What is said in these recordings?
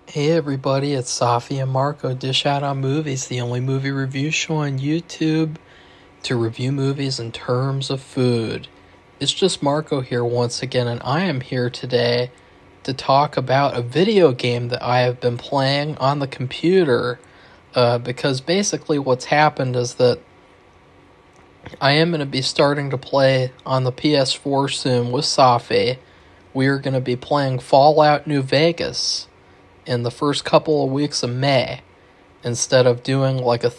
Hey everybody, it's Safi and Marco Dish Out on Movies, the only movie review show on YouTube to review movies in terms of food. It's just Marco here once again, and I am here today to talk about a video game that I have been playing on the computer, because basically what's happened is that I am going to be starting to play on the PS4 soon with Safi. We are going to be playing Fallout New Vegas in the first couple of weeks of May, instead of doing like a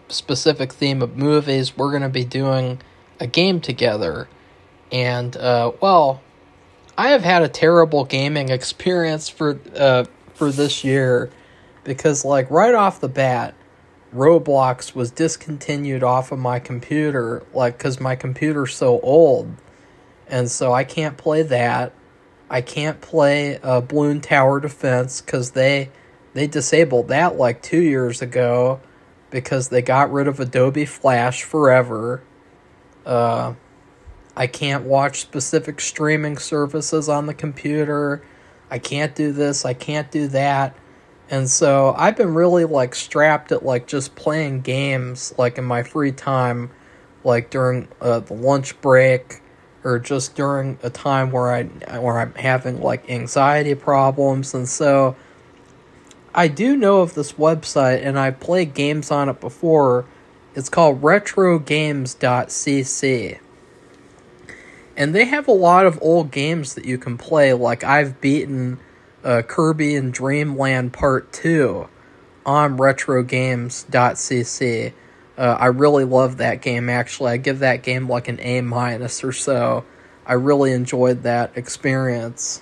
specific theme of movies. We're going to be doing a game together. And I have had a terrible gaming experience for this year, because like right off the bat, Roblox was discontinued off of my computer, like because my computer's so old, and so I can't play that. I can't play Balloon Tower Defense because they disabled that like 2 years ago because they got rid of Adobe Flash forever. I can't watch specific streaming services on the computer. I can't do this. I can't do that. And so I've been really like strapped at like just playing games like in my free time, like during the lunch break, or just during a time where I'm having like anxiety problems. And so I do know of this website, and I played games on it before. It's called retrogames.cc. And they have a lot of old games that you can play. Like I've beaten Kirby and Dream Land Part 2 on retrogames.cc. I really love that game, actually. I give that game like an A- or so. I really enjoyed that experience.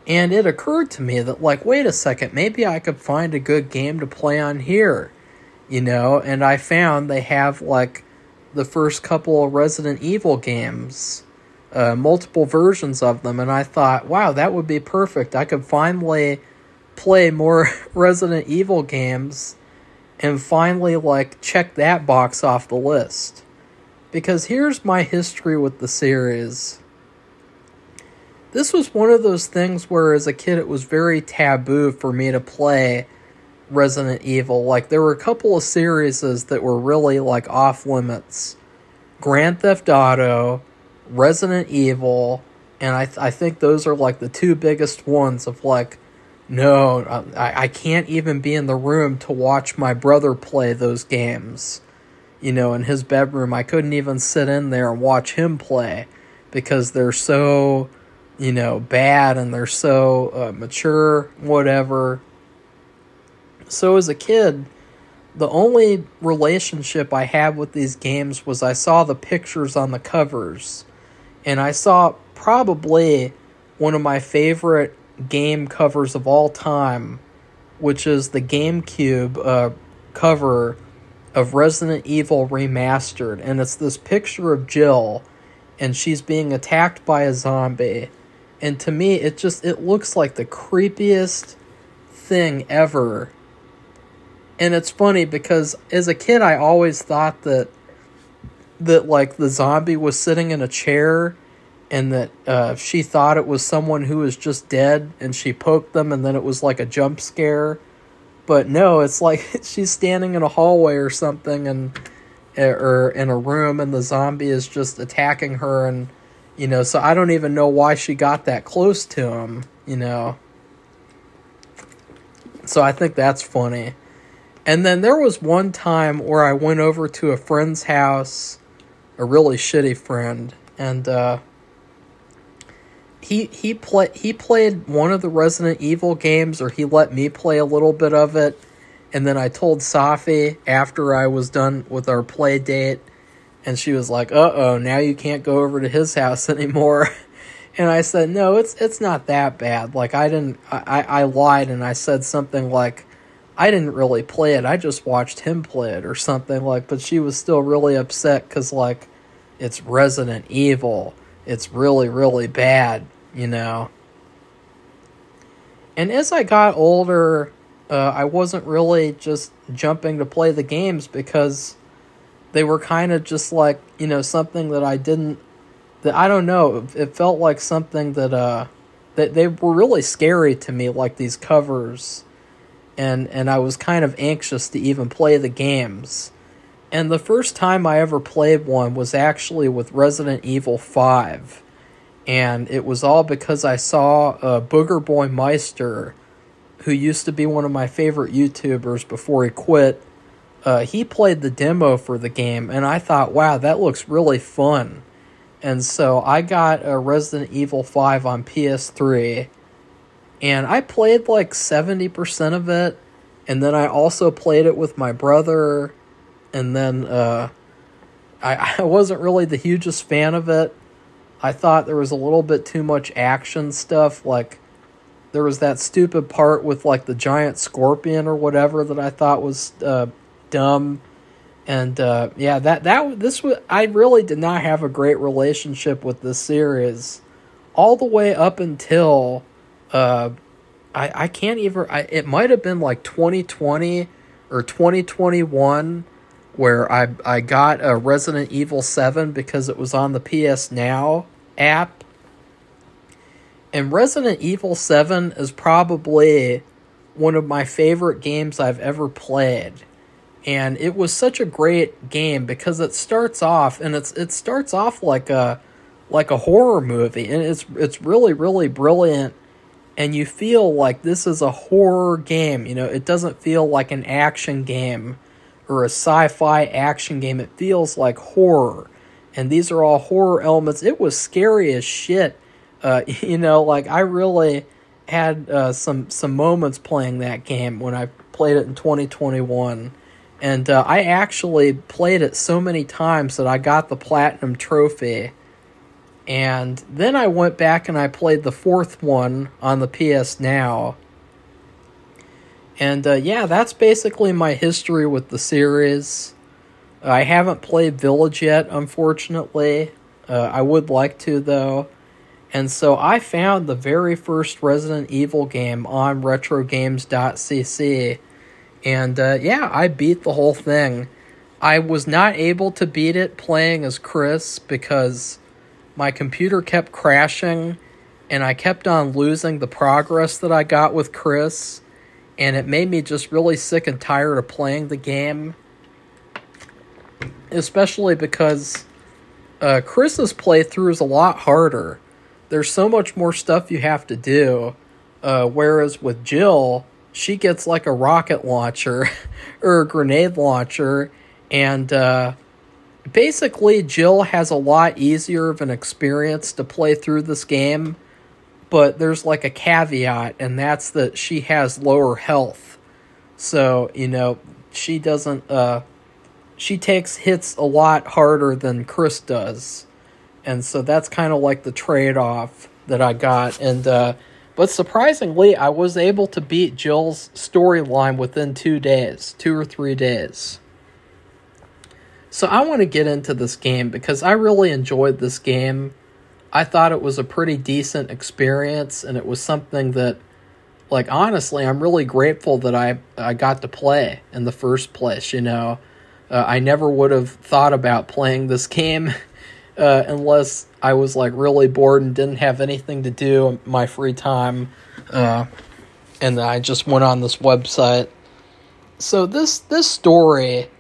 And it occurred to me that, like, wait a second, maybe I could find a good game to play on here, And I found they have, like, the first couple of Resident Evil games, multiple versions of them, and I thought, wow, that would be perfect. I could finally play more Resident Evil games and finally, like, check that box off the list. Because here's my history with the series. This was one of those things where, as a kid, it was very taboo for me to play Resident Evil. Like, there were a couple of series that were really, like, off limits. Grand Theft Auto, Resident Evil, and I think those are, like, the two biggest ones of, like, no, I can't even be in the room to watch my brother play those games. In his bedroom, I couldn't even sit in there and watch him play because they're so, bad, and they're so mature, whatever. So as a kid, the only relationship I had with these games was I saw the pictures on the covers. And I saw probably one of my favorite game covers of all time, which is the GameCube cover of Resident Evil Remastered, and it's this picture of Jill, and she's being attacked by a zombie, and to me it looks like the creepiest thing ever. And it's funny because as a kid I always thought that like the zombie was sitting in a chair, and that she thought it was someone who was just dead, and she poked them, and then it was like a jump scare. But no, it's like she's standing in a hallway or something, or in a room, and the zombie is just attacking her, and, so I don't even know why she got that close to him, So I think that's funny. And then there was one time where I went over to a friend's house, a really shitty friend, and He played one of the Resident Evil games, or he let me play a little bit of it, and then I told Safi after I was done with our play date, and she was like, "Uh-oh, now you can't go over to his house anymore." And I said, "No, it's not that bad. Like, I lied, and I said something like, I didn't really play it, I just watched him play it, or something like," but she was still really upset, because, like, it's Resident Evil. It's really, really bad. And as I got older, I wasn't really just jumping to play the games because they were kind of just like, something that I don't know. It felt like something that they were really scary to me, like these covers, and I was kind of anxious to even play the games. And the first time I ever played one was actually with Resident Evil 5. And it was all because I saw Booger Boy Meister, who used to be one of my favorite YouTubers before he quit. He played the demo for the game, and I thought, wow, that looks really fun. And so I got Resident Evil 5 on PS3, and I played like 70% of it, and then I also played it with my brother, and then I wasn't really the hugest fan of it. I thought there was a little bit too much action stuff, like there was that stupid part with like the giant scorpion or whatever that I thought was dumb. And yeah, I really did not have a great relationship with this series all the way up until I can't even, it might have been like 2020 or 2021 where I got a Resident Evil 7 because it was on the PS Now app. And Resident Evil 7 is probably one of my favorite games I've ever played. And it was such a great game because it starts off, and it starts off like a horror movie, and it's really, really brilliant. And you feel like this is a horror game. You know, it doesn't feel like an action game or a sci-fi action game. It feels like horror. And these are all horror elements. It was scary as shit. You know, like I really had some moments playing that game when I played it in 2021. And I actually played it so many times that I got the Platinum Trophy. And then I went back and I played the fourth one on the PS Now. And yeah, that's basically my history with the series. I haven't played Village yet, unfortunately. I would like to, though. And so I found the very first Resident Evil game on RetroGames.cc. And yeah, I beat the whole thing. I was not able to beat it playing as Chris because my computer kept crashing and I kept on losing the progress that I got with Chris. And it made me just really sick and tired of playing the game. Especially because Chris's playthrough is a lot harder. There's so much more stuff you have to do. Whereas with Jill, she gets like a rocket launcher or a grenade launcher. And basically, Jill has a lot easier of an experience to play through this game. But there's like a caveat, and that's that she has lower health. So, you know, she doesn't, she takes hits a lot harder than Chris does. And so that's kind of like the trade-off that I got. And, but surprisingly, I was able to beat Jill's storyline within 2 days, 2 or 3 days. So I want to get into this game because I really enjoyed this game. I thought it was a pretty decent experience, and it was something that, like, honestly, I'm really grateful that I got to play in the first place, you know. I never would have thought about playing this game unless I was, like, really bored and didn't have anything to do in my free time, and I just went on this website. So this story,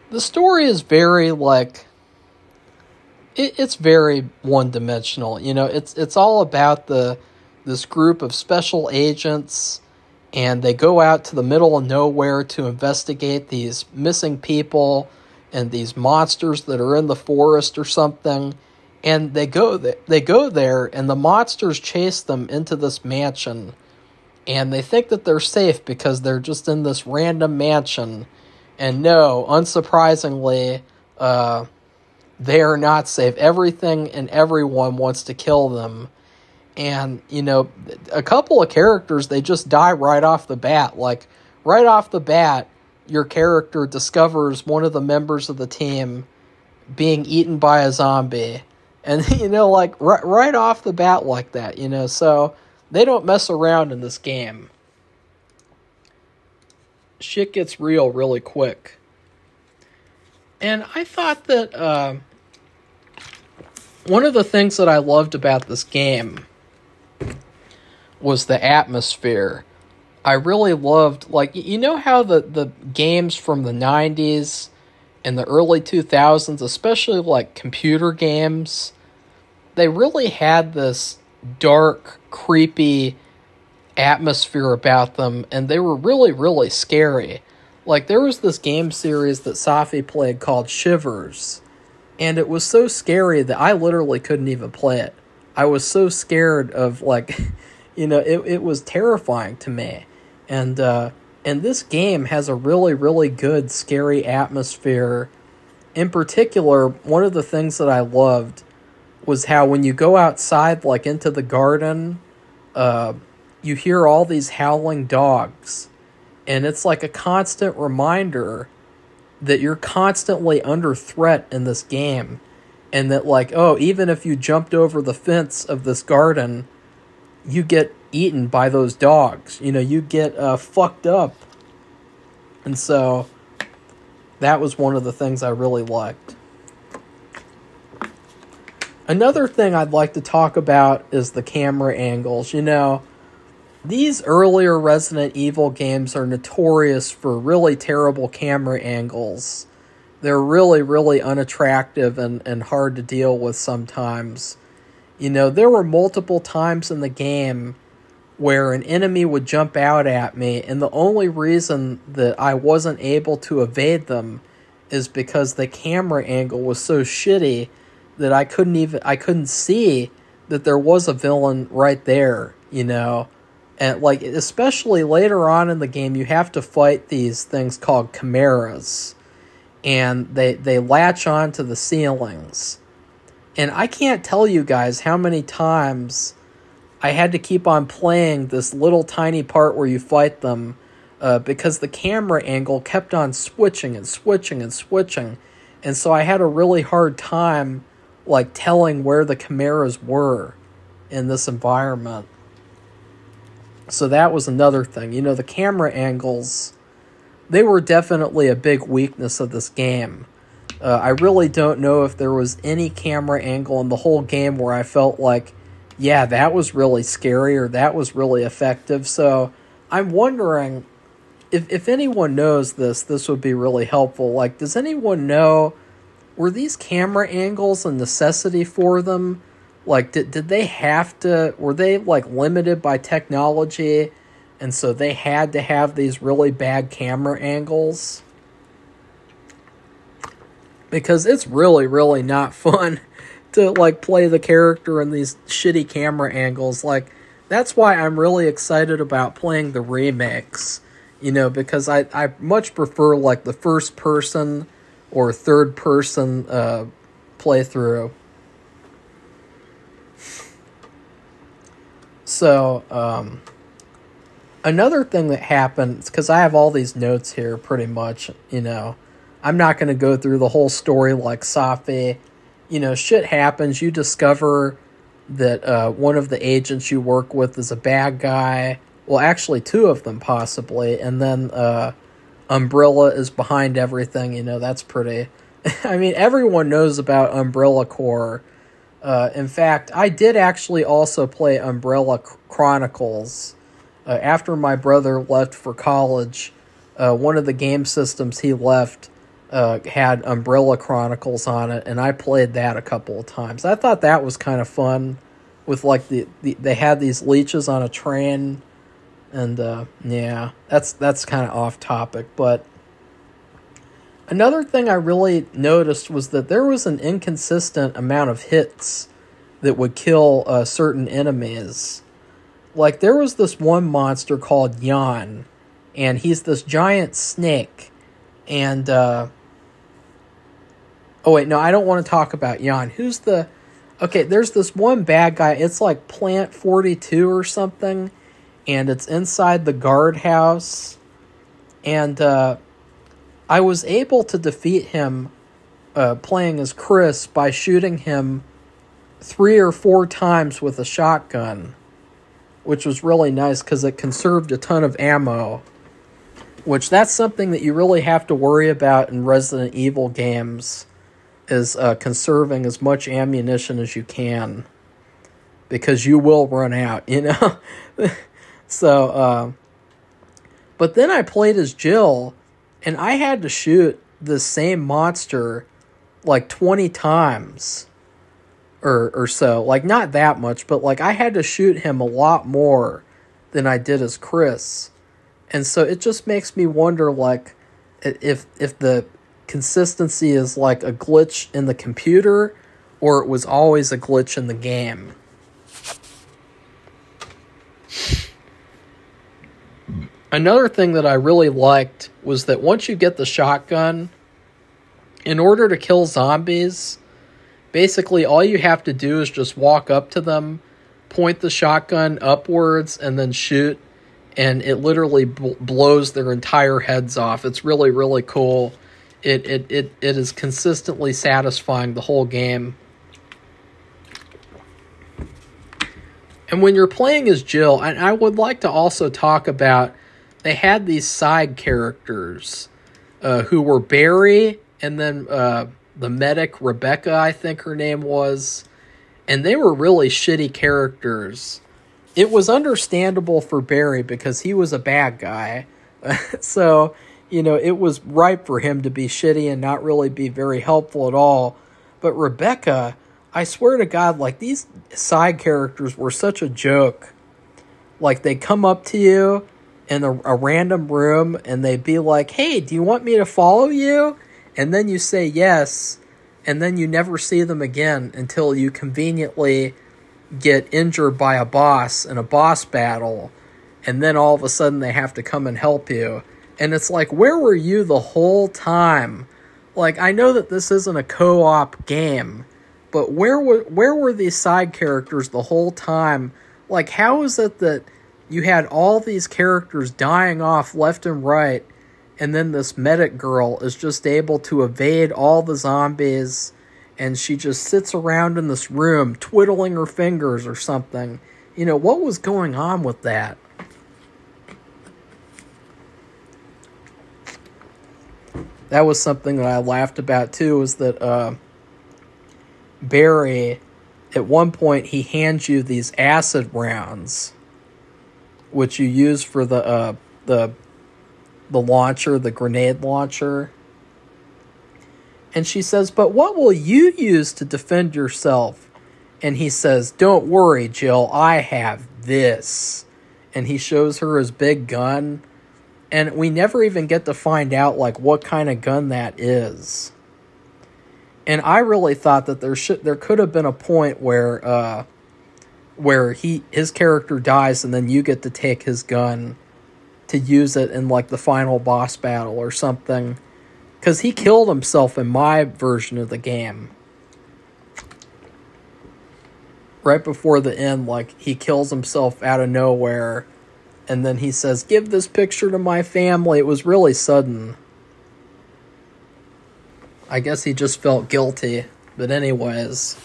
the story is very, like, it's very one-dimensional. You know, it's all about this group of special agents, and they go out to the middle of nowhere to investigate these missing people and these monsters that are in the forest or something. And they go there, and the monsters chase them into this mansion, and they think that they're safe because they're just in this random mansion. And no, unsurprisingly, they are not safe. Everything and everyone wants to kill them. And, you know, a couple of characters, they just die right off the bat. Like, right off the bat, your character discovers one of the members of the team being eaten by a zombie. And, you know, like, right off the bat like that, you know. So, they don't mess around in this game. Shit gets real really quick. And I thought that, one of the things that I loved about this game was the atmosphere. I really loved, like, you know how the games from the 90s and the early 2000s, especially like computer games, they really had this dark, creepy atmosphere about them, and they were really, really scary. Like, there was this game series that Safi played called Shivers, and it was so scary that I literally couldn't even play it. I was so scared of, like, it was terrifying to me. And this game has a really, really good, scary atmosphere. In particular, one of the things that I loved was how when you go outside, like, into the garden, you hear all these howling dogs. And it's like a constant reminder that you're constantly under threat in this game. And that, like, oh, even if you jumped over the fence of this garden, you get eaten by those dogs. You get fucked up. And so that was one of the things I really liked. Another thing I'd like to talk about is the camera angles. These earlier Resident Evil games are notorious for really terrible camera angles. They're really, really unattractive and hard to deal with sometimes. There were multiple times in the game where an enemy would jump out at me, and the only reason that I wasn't able to evade them is because the camera angle was so shitty that I couldn't see that there was a villain right there, And, like, especially later on in the game, you have to fight these things called chimeras, and they latch onto the ceilings. And I can't tell you guys how many times I had to keep on playing this little tiny part where you fight them because the camera angle kept on switching and switching and switching. And so I had a really hard time, like, telling where the chimeras were in this environment. So that was another thing. The camera angles, they were definitely a big weakness of this game. I really don't know if there was any camera angle in the whole game where I felt like, yeah, that was really scary or that was really effective. So I'm wondering if anyone knows this would be really helpful. Like, does anyone know, were these camera angles a necessity for them? Like, did they have to, were they, like, limited by technology, and so they had to have these really bad camera angles? Because it's really, really not fun to, like, play the character in these shitty camera angles. Like, that's why I'm really excited about playing the remakes, because I much prefer, like, the first person or third person playthrough. So, another thing that happened, because I have all these notes here pretty much, I'm not going to go through the whole story like Safi. Shit happens. You discover that one of the agents you work with is a bad guy. Well, actually, two of them possibly. And then Umbrella is behind everything. That's pretty... I mean, everyone knows about Umbrella Corps. In fact, I did actually also play Umbrella Chronicles. After my brother left for college, one of the game systems he left had Umbrella Chronicles on it, and I played that a couple of times. I thought that was kind of fun, with, like, they had these leeches on a train, and yeah, that's kind of off topic, but another thing I really noticed was that there was an inconsistent amount of hits that would kill certain enemies. Like, there was this one monster called Jan, and he's this giant snake, and oh, wait, no, I don't want to talk about Jan. Okay, there's this one bad guy. It's like Plant 42 or something, and it's inside the guardhouse. And I was able to defeat him playing as Chris by shooting him 3 or 4 times with a shotgun, which was really nice because it conserved a ton of ammo, which that's something that you really have to worry about in Resident Evil games, is conserving as much ammunition as you can. because you will run out, you know? So, but then I played as Jill, and I had to shoot the same monster like 20 times or so. Like, not that much, but like I had to shoot him a lot more than I did as Chris. And so it just makes me wonder, like, if the consistency is like a glitch in the computer, or it was always a glitch in the game. Another thing that I really liked was that once you get the shotgun, in order to kill zombies, basically all you have to do is just walk up to them, point the shotgun upwards, and then shoot, and it literally blows their entire heads off. It's really, really cool. It is consistently satisfying the whole game. And when you're playing as Jill, and I would like to also talk about, they had these side characters who were Barry, and then the medic, Rebecca, I think her name was. And they were really shitty characters. It was understandable for Barry because he was a bad guy. So, you know, it was ripe for him to be shitty and not really be very helpful at all. But Rebecca, I swear to God, like, these side characters were such a joke. Like, they come up to you in a random room and they'd be like, hey, do you want me to follow you? And then you say yes, and then you never see them again until you conveniently get injured by a boss in a boss battle, and then all of a sudden they have to come and help you. And it's like, where were you the whole time? Like, I know that this isn't a co-op game, but where were these side characters the whole time? Like, how is it that you had all these characters dying off left and right, and then this medic girl is just able to evade all the zombies, and she just sits around in this room twiddling her fingers or something? You know, what was going on with that? That was something that I laughed about too, was that Barry, at one point, he hands you these acid rounds, which you use for the launcher, the grenade launcher. And she says, but what will you use to defend yourself? And he says, don't worry, Jill, I have this. And he shows her his big gun. And we never even get to find out, like, what kind of gun that is. And I really thought that there could have been a point where his character dies and then you get to take his gun to use it in, like, the final boss battle or something. Because he killed himself in my version of the game. Right before the end, like, he kills himself out of nowhere. And then he says, give this picture to my family. It was really sudden. I guess he just felt guilty. But anyways.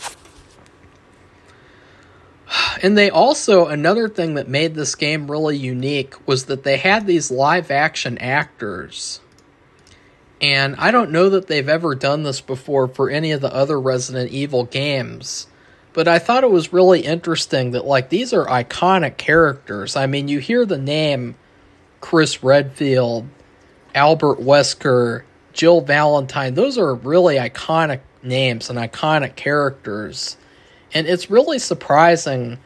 And they also, another thing that made this game really unique was that they had these live action actors. And I don't know that they've ever done this before for any of the other Resident Evil games. But I thought it was really interesting that, like, these are iconic characters. I mean, you hear the name Chris Redfield, Albert Wesker, Jill Valentine. Those are really iconic names and iconic characters. And it's really surprising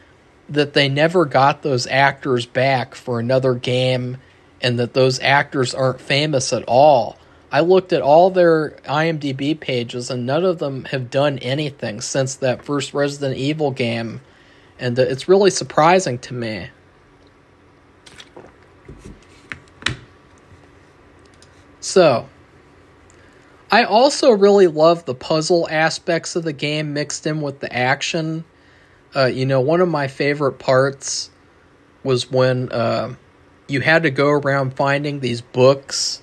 that they never got those actors back for another game and that those actors aren't famous at all. I looked at all their IMDb pages, and none of them have done anything since that first Resident Evil game. And it's really surprising to me. So, I also really love the puzzle aspects of the game mixed in with the action. You know, one of my favorite parts was when you had to go around finding these books.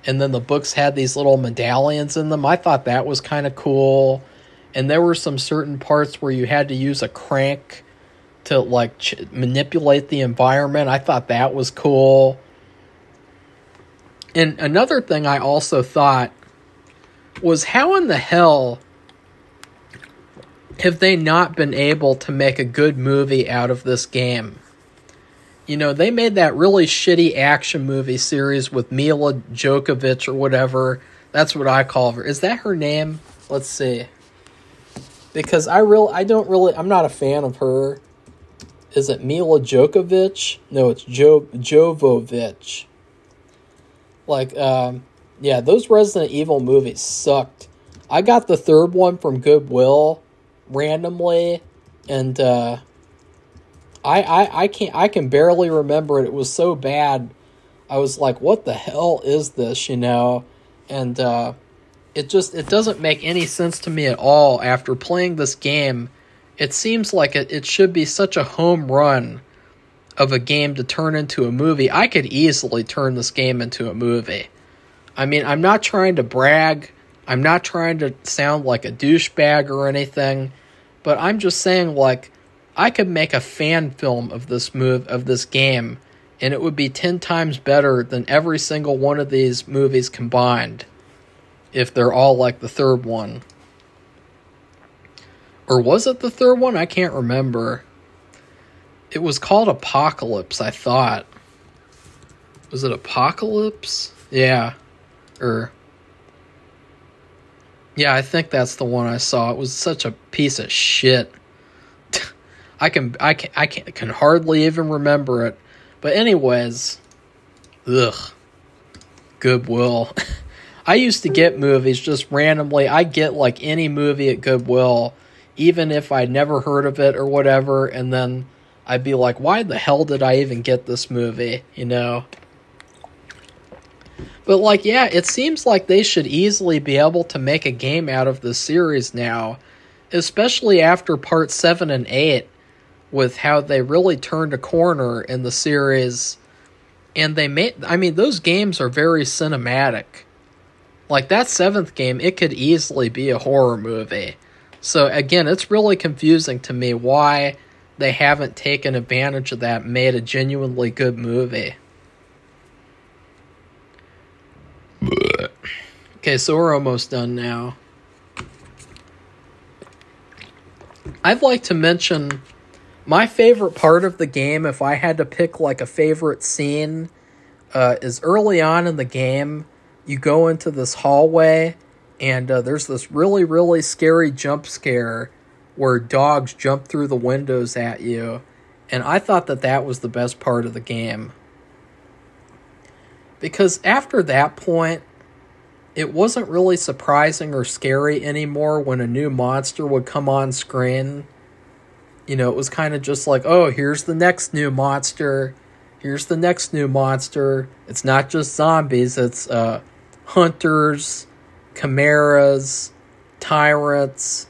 And then the books had these little medallions in them. I thought that was kind of cool. And there were some certain parts where you had to use a crank to, like, manipulate the environment. I thought that was cool. And another thing I also thought was, how in the hell have they not been able to make a good movie out of this game? You know, they made that really shitty action movie series with Mila Djokovic or whatever. That's what I call her. Is that her name? Let's see. Because I'm not a fan of her. Is it Mila Djokovic? No, it's Jovovich. Like, yeah, those Resident Evil movies sucked. I got the third one from Goodwill randomly, and I can barely remember it. It was so bad. I was like, what the hell is this, you know? And it doesn't make any sense to me at all. After playing this game, it seems like it should be such a home run of a game to turn into a movie. I could easily turn this game into a movie. I mean, I'm not trying to brag. I'm not trying to sound like a douchebag or anything, but I'm just saying, like, I could make a fan film of this game, and it would be 10 times better than every single one of these movies combined, if they're all like the third one. Or was it the third one? I can't remember. It was called Apocalypse, I thought. Was it Apocalypse? Yeah. Yeah, I think that's the one I saw. It was such a piece of shit. I can hardly even remember it. But anyways, ugh. Goodwill. I used to get movies just randomly. I get like any movie at Goodwill, even if I'd never heard of it or whatever, and then I'd be like, why the hell did I even get this movie, you know? But, like, yeah, it seems like they should easily be able to make a game out of this series now, especially after Part 7 and 8, with how they really turned a corner in the series. And those games are very cinematic. Like, that 7th game, it could easily be a horror movie. So, again, it's really confusing to me why they haven't taken advantage of that and made a genuinely good movie. Okay, so we're almost done now. I'd like to mention my favorite part of the game, if I had to pick like a favorite scene, is early on in the game. You go into this hallway, and there's this really, really scary jump scare where dogs jump through the windows at you. And I thought that was the best part of the game. Because after that point, it wasn't really surprising or scary anymore when a new monster would come on screen. You know, it was kind of just like, oh, here's the next new monster. Here's the next new monster. It's not just zombies, it's hunters, chimeras, tyrants,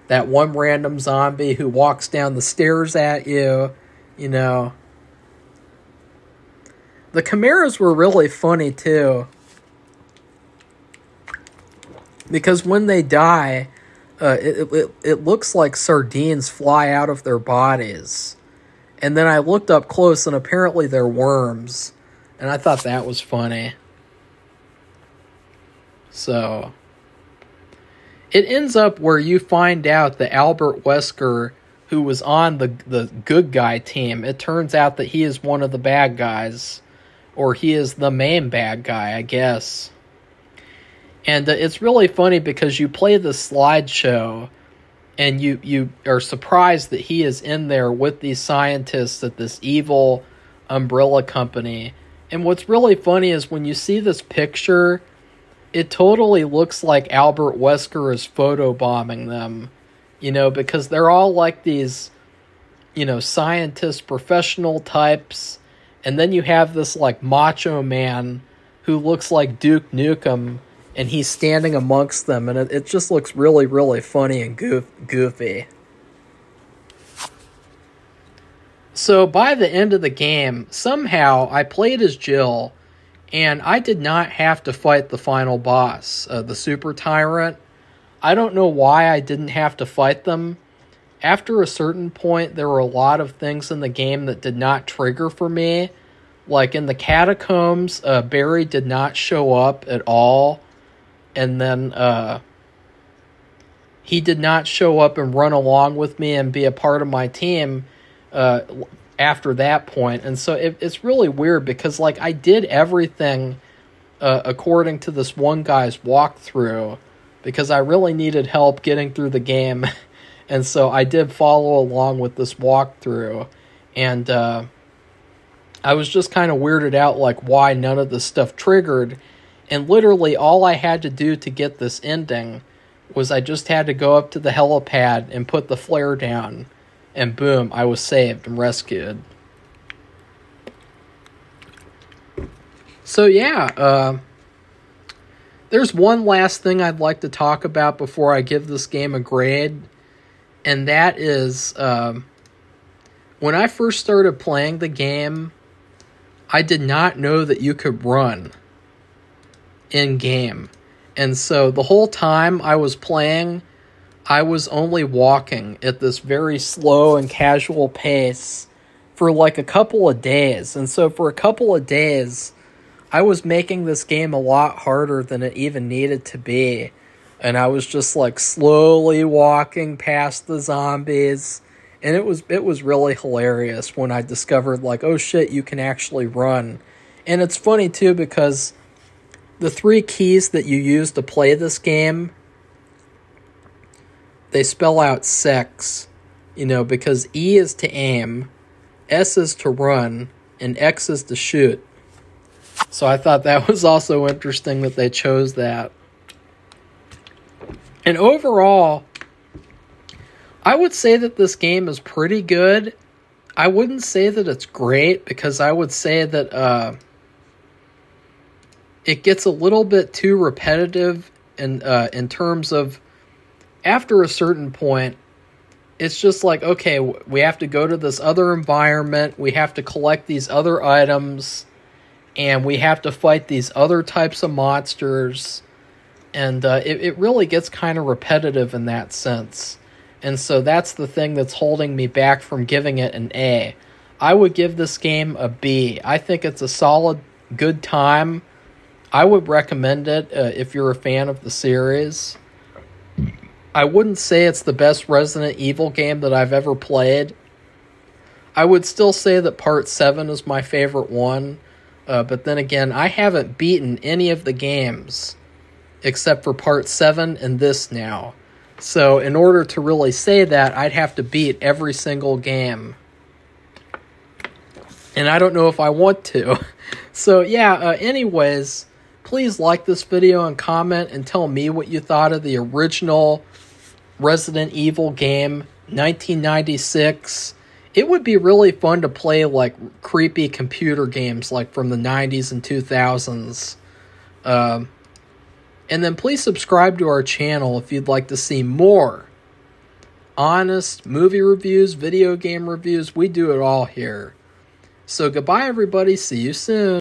that one random zombie who walks down the stairs at you, you know. The chimeras were really funny, too. Because when they die, it looks like sardines fly out of their bodies. And then I looked up close, and apparently they're worms. And I thought that was funny. So, it ends up where you find out that Albert Wesker, who was on the good guy team, it turns out that he is one of the bad guys. Or he is the main bad guy, I guess. And it's really funny because you play the slideshow and you are surprised that he is in there with these scientists at this evil umbrella company. And what's really funny is when you see this picture, it totally looks like Albert Wesker is photobombing them. You know, because they're all like these, you know, scientist professional types. And then you have this like macho man who looks like Duke Nukem, and he's standing amongst them, and it just looks really, really funny and goofy. So by the end of the game, somehow I played as Jill, and I did not have to fight the final boss, the Super Tyrant. I don't know why I didn't have to fight them. After a certain point, there were a lot of things in the game that did not trigger for me. Like in the catacombs, Barry did not show up at all. And then he did not show up and run along with me and be a part of my team after that point. And so it's really weird because, like, I did everything according to this one guy's walkthrough because I really needed help getting through the game. And so I did follow along with this walkthrough. And I was just kind of weirded out, like, why none of this stuff triggered. And literally all I had to do to get this ending was I just had to go up to the helipad and put the flare down. And boom, I was saved and rescued. So yeah, there's one last thing I'd like to talk about before I give this game a grade. And that is, when I first started playing the game, I did not know that you could run in-game. And so the whole time I was playing, I was only walking at this very slow and casual pace for like a couple of days. And so for a couple of days, I was making this game a lot harder than it even needed to be. And I was just like slowly walking past the zombies. And it was really hilarious when I discovered, like, oh shit, you can actually run. And it's funny too because the 3 keys that you use to play this game, they spell out sex, because E is to aim, S is to run, and X is to shoot. So I thought that was also interesting that they chose that. And overall, I would say that this game is pretty good. I wouldn't say that it's great because I would say that it gets a little bit too repetitive in terms of after a certain point, it's just like, okay, we have to go to this other environment, we have to collect these other items, and we have to fight these other types of monsters, and it really gets kind of repetitive in that sense. And so that's the thing that's holding me back from giving it an A. I would give this game a B. I think it's a solid, good time. I would recommend it if you're a fan of the series. I wouldn't say it's the best Resident Evil game that I've ever played. I would still say that Part 7 is my favorite one. But then again, I haven't beaten any of the games except for Part 7 and this now. So in order to really say that, I'd have to beat every single game. And I don't know if I want to. So yeah, anyways, please like this video and comment and tell me what you thought of the original Resident Evil game, 1996. It would be really fun to play like creepy computer games like from the 90s and 2000s. And then please subscribe to our channel if you'd like to see more honest movie reviews, video game reviews. We do it all here. So goodbye, everybody. See you soon.